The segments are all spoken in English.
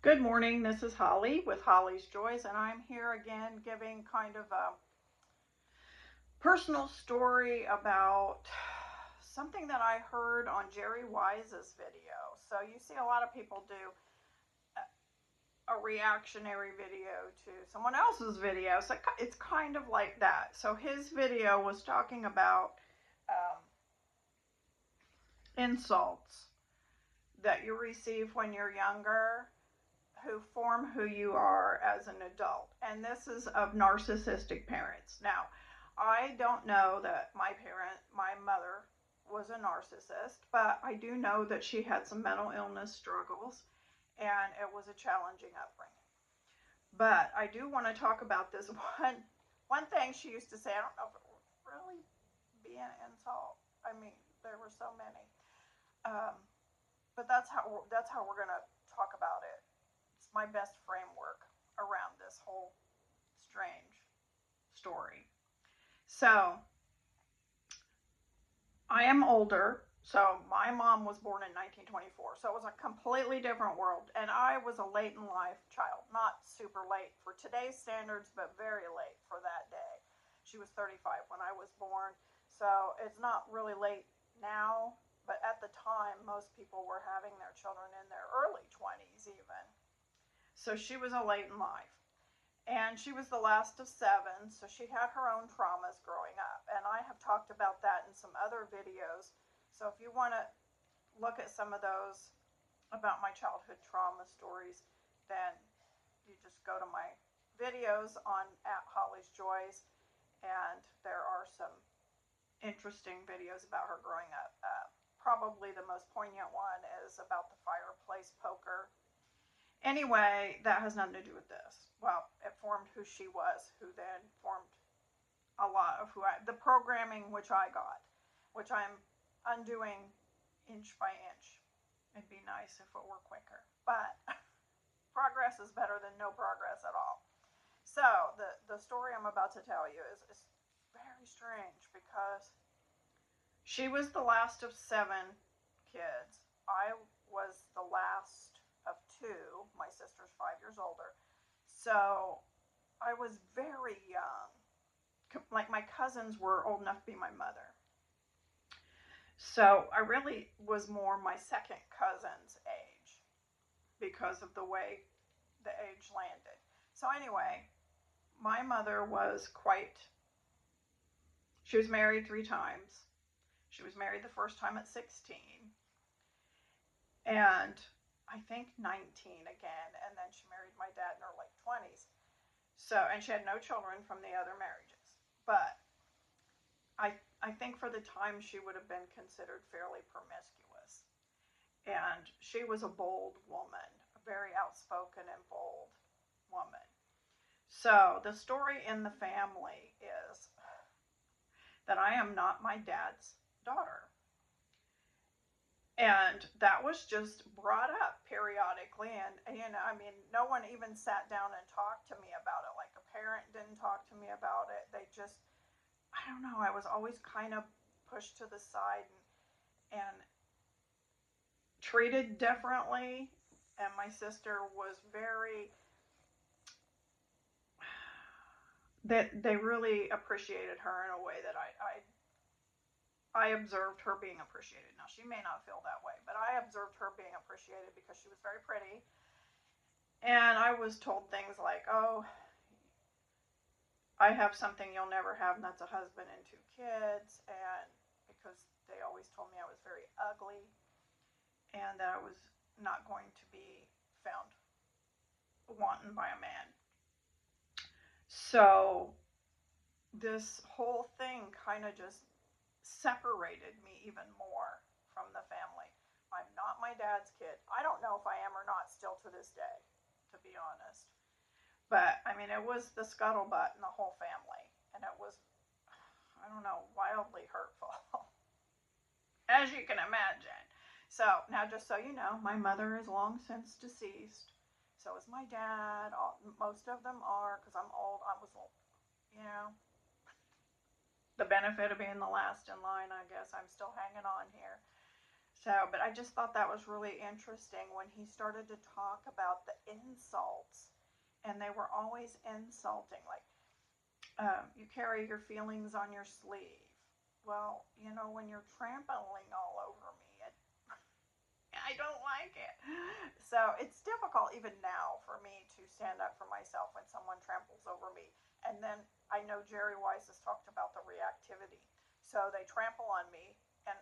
Good morning, this is Holly with Holly's Joys, and I'm here again giving kind of a personal story about something that I heard on Jerry Wise's video. So, you see, a lot of people do a reactionary video to someone else's video, so it's kind of like that. So, his video was talking about um, insults that you receive when you're younger who form who you are as an adult. And this is of narcissistic parents. Now, I don't know that my mother, was a narcissist, but I do know that she had some mental illness struggles and it was a challenging upbringing. But I do want to talk about this one thing she used to say. I don't know if it would really be an insult. I mean, there were so many. Um, but that's how we're gonna talk about it. It's my best framework around this whole strange story. So, I am older. So, my mom was born in 1924. So, it was a completely different world. And I was a late in life child. Not super late for today's standards, but very late for that day. She was 35 when I was born. So, it's not really late now. But at the time, most people were having their children in their early 20s, even. So, she was a late in life. And she was the last of seven, so she had her own traumas growing up. And I have talked about that in some other videos. So if you want to look at some of those about my childhood trauma stories, then you just go to my videos on at Holly's Joys, and there are some interesting videos about her growing up. Probably the most poignant one is about the fireplace poker. Anyway, that has nothing to do with this. Well, it formed who she was, who then formed a lot of the programming which I got, which I'm undoing inch by inch. It'd be nice if it were quicker, but progress is better than no progress at all. So the story I'm about to tell you is very strange because she was the last of seven kids. I was the last of two. My sister's 5 years older. So I was very young. Like my cousins were old enough to be my mother. So I really was more my second cousin's age because of the way the age landed. So anyway, my mother was she was married 3 times. She was married the first time at 16, and I think 19 again, and then she married my dad in her late 20s. So, and she had no children from the other marriages. But I think for the time she would have been considered fairly promiscuous. And she was a bold woman, a very outspoken and bold woman. So, the story in the family is that I am not my dad's daughter. And that was just brought up periodically. And, I mean, no one even sat down and talked to me about it. Like a parent didn't talk to me about it. They just, I don't know, I was always kind of pushed to the side and treated differently. And my sister was very, that they really appreciated her in a way that I observed her being appreciated. Now, she may not feel that way, but I observed her being appreciated because she was very pretty. And I was told things like, oh, I have something you'll never have, and that's a husband and 2 kids. And because they always told me I was very ugly and that I was not going to be found wanton by a man. So this whole thing kind of just separated me even more from the family. I'm not my dad's kid. I don't know if I am or not still to this day, to be honest. But I mean, it was the scuttlebutt in the whole family, and it was, I don't know, wildly hurtful, as you can imagine. So now, just so you know, my mother is long since deceased. So is my dad. Most of them are, because I'm old. I was, you know, the benefit of being the last in line, I guess I'm still hanging on here. So, but I just thought that was really interesting when he started to talk about the insults, and they were always insulting, like, you carry your feelings on your sleeve. Well, when you're trampling all over me, I don't like it. So it's difficult even now for me to stand up for myself when someone tramples over me. And then I know Jerry Weiss has talked about the reactivity. So they trample on me, and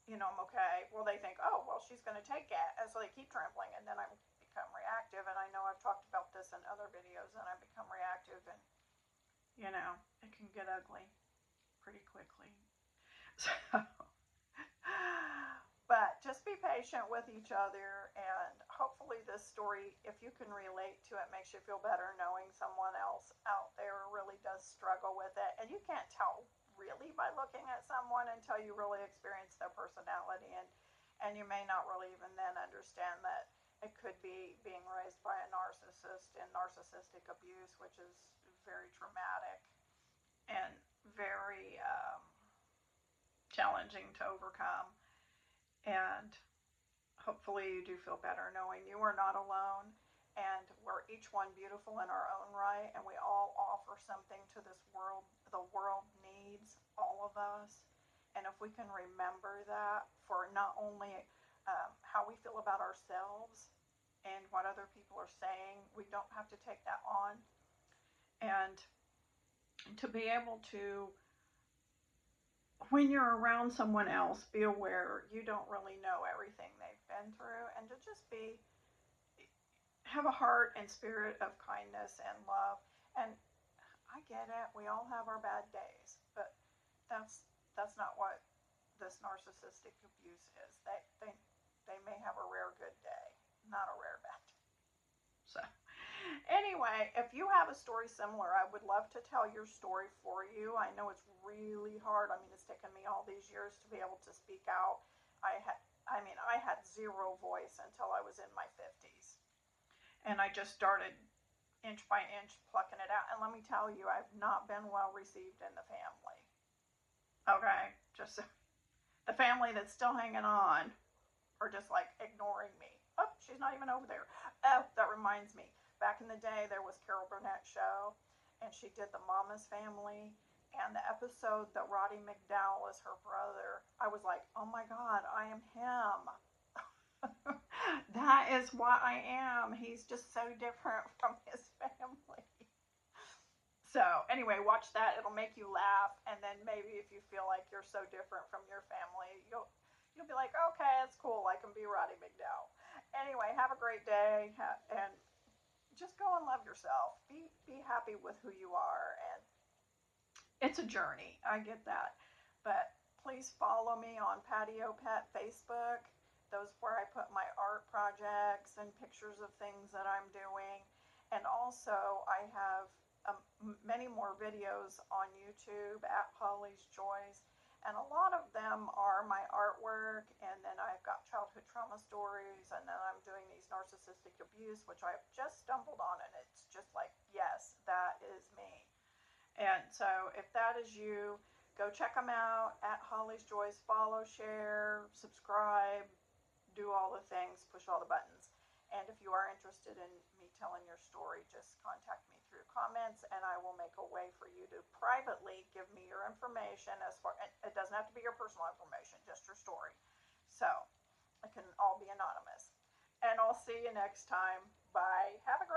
I'm okay. Well, they think, oh, well, she's going to take it, and so they keep trampling, and then I become reactive. And I know I've talked about this in other videos, and I become reactive, and it can get ugly pretty quickly. So, but just be patient with each other, and hopefully this story, if you can relate to it, makes you feel better knowing someone else out there really does struggle with it. And you can't tell really by looking at someone until you really experience their personality, and you may not really even then understand that it could be being raised by a narcissist and narcissistic abuse, which is very traumatic and very challenging to overcome. And hopefully you do feel better knowing you are not alone, and we're each one beautiful in our own right, and we all offer something to this world. The world needs all of us. And if we can remember that for not only how we feel about ourselves and what other people are saying, we don't have to take that on. And to be able to, when you're around someone else, be aware you don't really know everything they've been through, and to just have a heart and spirit of kindness and love. And I get it, we all have our bad days, but that's not what this narcissistic abuse is. They may have a rare good day, not a rare bad day. So anyway, if you have a story similar, I would love to tell your story for you. I know it's really hard. I mean, it's taken me all these years to be able to speak out. I had zero voice until I was in my 50s. And I just started inch by inch plucking it out. And let me tell you, I've not been well received in the family. Okay? Just the family that's still hanging on, or just like ignoring me. Oh, she's not even over there. Oh, that reminds me. Back in the day, there was Carol Burnett's show, and she did the Mama's Family. And the episode that Roddy McDowell is her brother, I was like, oh my God, I am him. That is what I am. He's just so different from his family. So anyway, watch that. It'll make you laugh, and then maybe if you feel like you're so different from your family, you'll be like, okay, it's cool. I can be Roddy McDowell. Anyway, have a great day, and just go and love yourself. Be happy with who you are, and it's a journey. I get that, but please follow me on Patio Pet Facebook. Those where I put my art projects and pictures of things that I'm doing. And also I have many more videos on YouTube at Holly's Joys. And a lot of them are my artwork, and then I've got childhood trauma stories, and then I'm doing these narcissistic abuse, which I've just stumbled on, and it's just like, yes, that is me. And so if that is you, go check them out at Holly's Joys. Follow, share, subscribe, do all the things, push all the buttons. And if you are interested in me telling your story, just contact me through comments, and I will make a way for you to privately give me your information. It doesn't have to be your personal information, just your story. So it can all be anonymous. And I'll see you next time. Bye. Have a